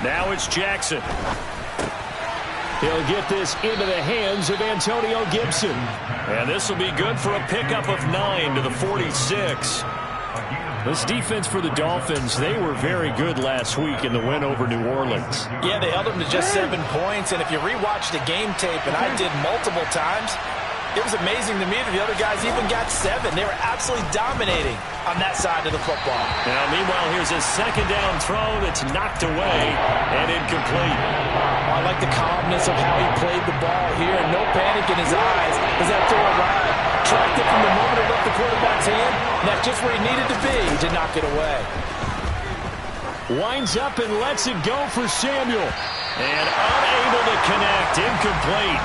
Now it's Jackson. He'll get this into the hands of Antonio Gibson. And this will be good for a pickup of 9 to the 46. This defense for the Dolphins, they were very good last week in the win over New Orleans. Yeah, they held them to just 7 points. And if you rewatch the game tape, and I did multiple times, it was amazing to me that the other guys even got 7. They were absolutely dominating on that side of the football. Now, meanwhile, here's a second down throw that's knocked away and incomplete. I like the calmness of how he played the ball here. No panic in his eyes as that throw arrived. Tracked it from the moment it left the quarterback's hand. And that's just where he needed to be to knock it away. Winds up and lets it go for Samuel. And unable to connect. Incomplete.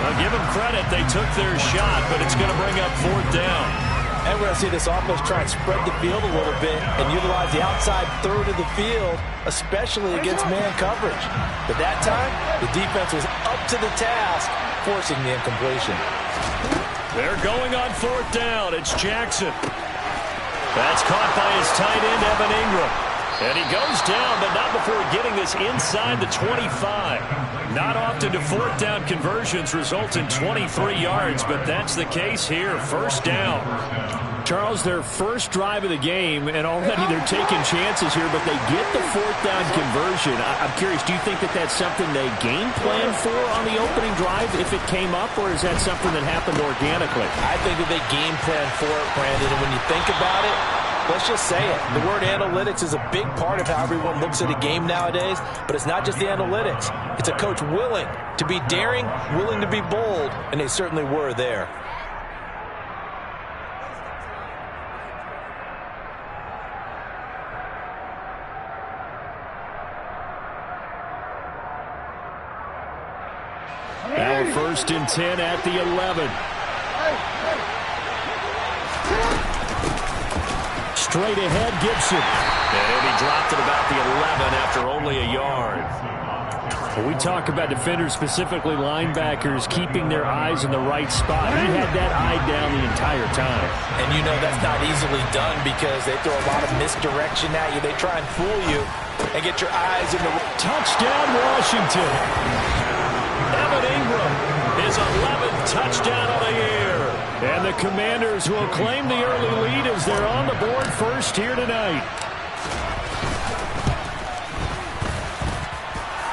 I'll give them credit. They took their shot, but it's going to bring up 4th down. And we're going to see this offense try and spread the field a little bit and utilize the outside third of the field, especially against man coverage. But that time, the defense was up to the task, forcing the incompletion. They're going on 4th down. It's Jackson. That's caught by his tight end, Evan Ingram. And he goes down, but not before getting this inside the 25. Not often do 4th down conversions result in 23 yards, but that's the case here. 1st down. Charles, their first drive of the game, and already they're taking chances here, but they get the 4th down conversion. I'm curious, do you think that that's something they game plan for on the opening drive if it came up, or is that something that happened organically? I think that they game plan for it, Brandon, and when you think about it, let's just say it. The word analytics is a big part of how everyone looks at a game nowadays, but it's not just the analytics. It's a coach willing to be daring, willing to be bold, and they certainly were there. Now 1st and 10 at the 11. Straight ahead, Gibson. And he'll be dropped at about the 11 after only a yard. When we talk about defenders, specifically linebackers, keeping their eyes in the right spot. He had that eye down the entire time. And you know that's not easily done because they throw a lot of misdirection at you. They try and fool you and get your eyes in the... Touchdown, Washington. Evan Ingram, his 11th touchdown of the year. And the Commanders will claim the early lead as they're on the board first here tonight.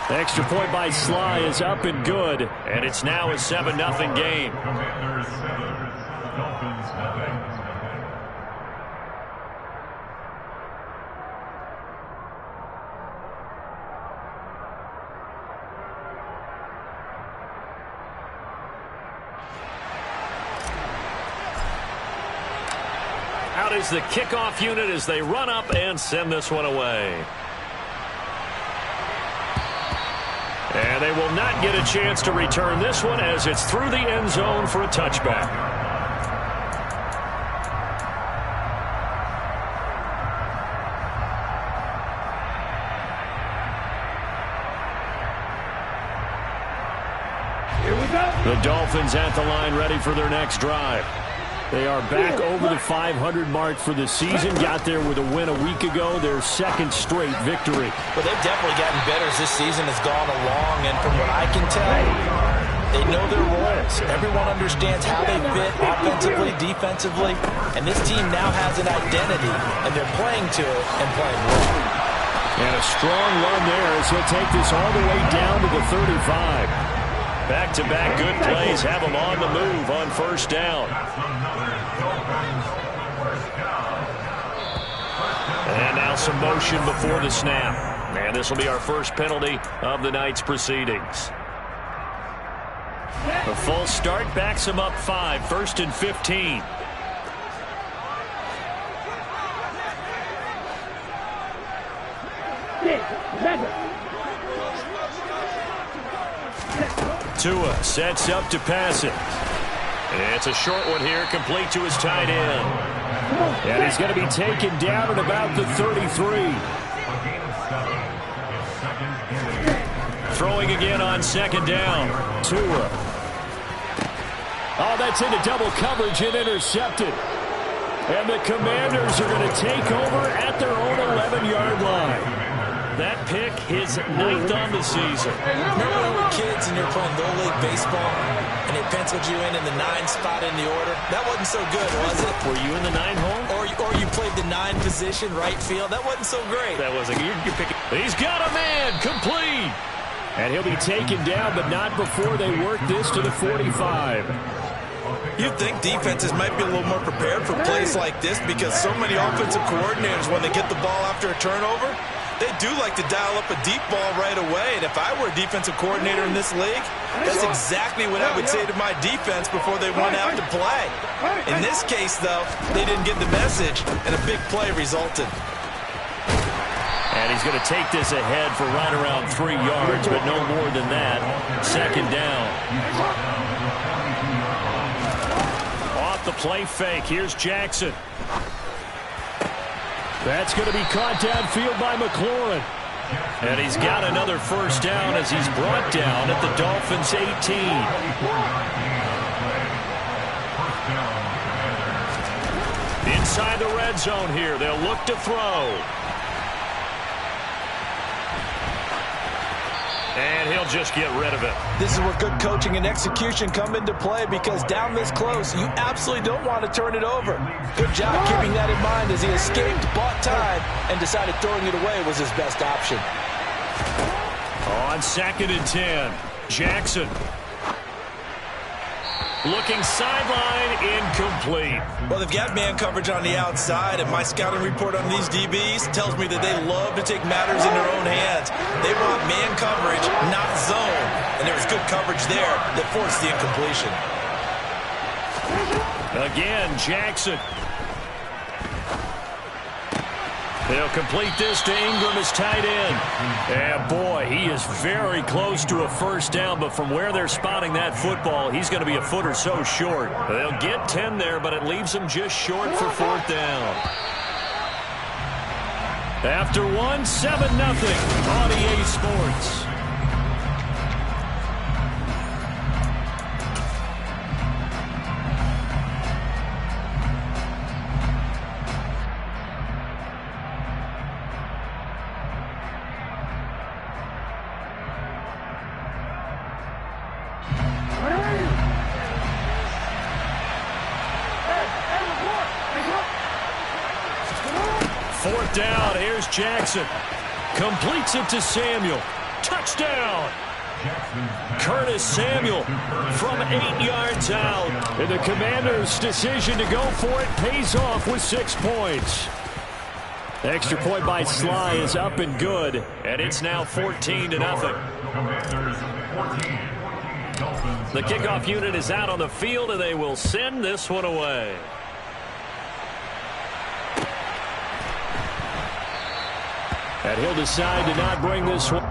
Extra point by Sly is up and good, and it's now a 7-0 game. Out is the kickoff unit as they run up and send this one away. And they will not get a chance to return this one as it's through the end zone for a touchback. Here we go. The Dolphins at the line ready for their next drive. They are back over the 500 mark for the season. Got there with a win a week ago, their 2nd straight victory. Well, they've definitely gotten better as this season has gone along, and from what I can tell, they know their roles. Everyone understands how they fit offensively, defensively, and this team now has an identity, and they're playing to it and playing well. And a strong run there as he'll take this all the way down to the 35. Back-to-back good plays have him on the move on 1st down. And now some motion before the snap. And this will be our first penalty of the night's proceedings. The full start backs him up 5, 1st and 15. Tua sets up to pass it. And it's a short one here, complete to his tight end. And he's going to be taken down at about the 33. Throwing again on 2nd down. Tua. Oh, that's into double coverage and intercepted. And the Commanders are going to take over at their own 11-yard line. That pick, his 9th on the season. Remember when we were kids and you were playing Little League Baseball and they penciled you in the 9 spot in the order? That wasn't so good, was it? Were you in the 9 hole? Or you played the 9 position, right field? That wasn't so great. That wasn't. You're picking. He's got a man, complete. And he'll be taken down, but not before they work this to the 45. You'd think defenses might be a little more prepared for plays like this because so many offensive coordinators, when they get the ball after a turnover, they do like to dial up a deep ball right away. And if I were a defensive coordinator in this league, that's exactly what I would say to my defense before they went out to play. In this case, though, they didn't get the message, and a big play resulted. And he's going to take this ahead for right around 3 yards, but no more than that. 2nd down. Off the play fake. Here's Jackson. That's going to be caught downfield by McLaurin. And he's got another 1st down as he's brought down at the Dolphins' 18. Inside the red zone here. They'll look to throw. And he'll just get rid of it. This is where good coaching and execution come into play because down this close, you absolutely don't want to turn it over. Good job keeping that in mind as he escaped, bought time, and decided throwing it away was his best option. On 2nd and 10, Jackson. Looking sideline, incomplete. Well, they've got man coverage on the outside, and my scouting report on these DBs tells me that they love to take matters in their own hands. They want man coverage, not zone. And there was good coverage there that forced the incompletion. Again, Jackson. They'll complete this to Ingram as tight end. And boy, he is very close to a 1st down, but from where they're spotting that football, he's going to be a foot or so short. They'll get 10 there, but it leaves them just short for 4th down. After 1, 7-0 on EA Sports. Down. Here's Jackson. Completes it to Samuel. Touchdown. Curtis Samuel from 8 yards out. And the Commanders' decision to go for it pays off with 6 points. Extra point by Sly is up and good. And it's now 14-0. The kickoff unit is out on the field, and they will send this one away. And he'll decide to not bring this one.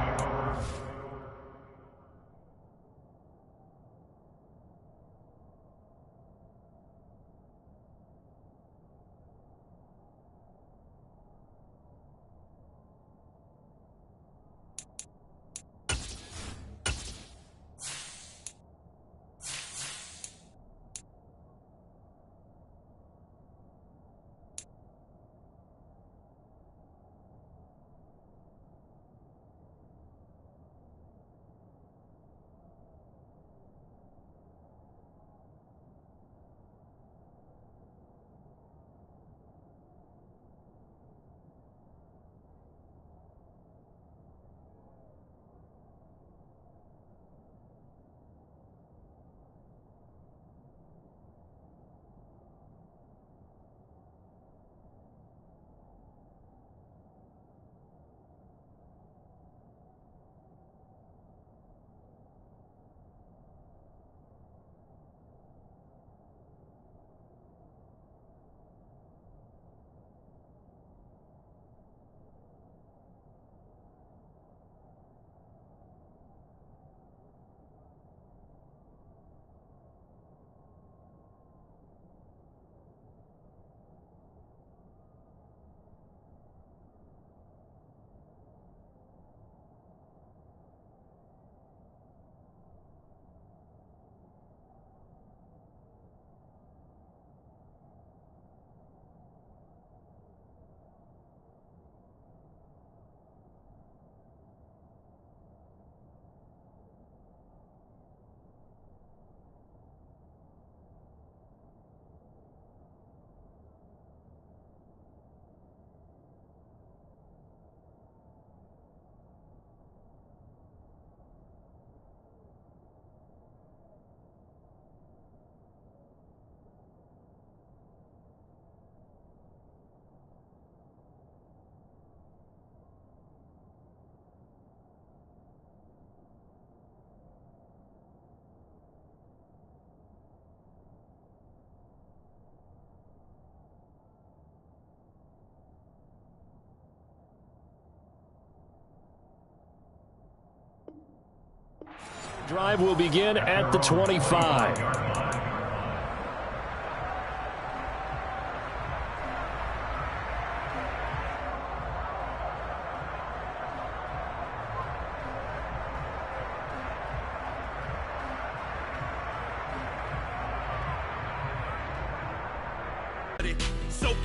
Drive will begin at the 25.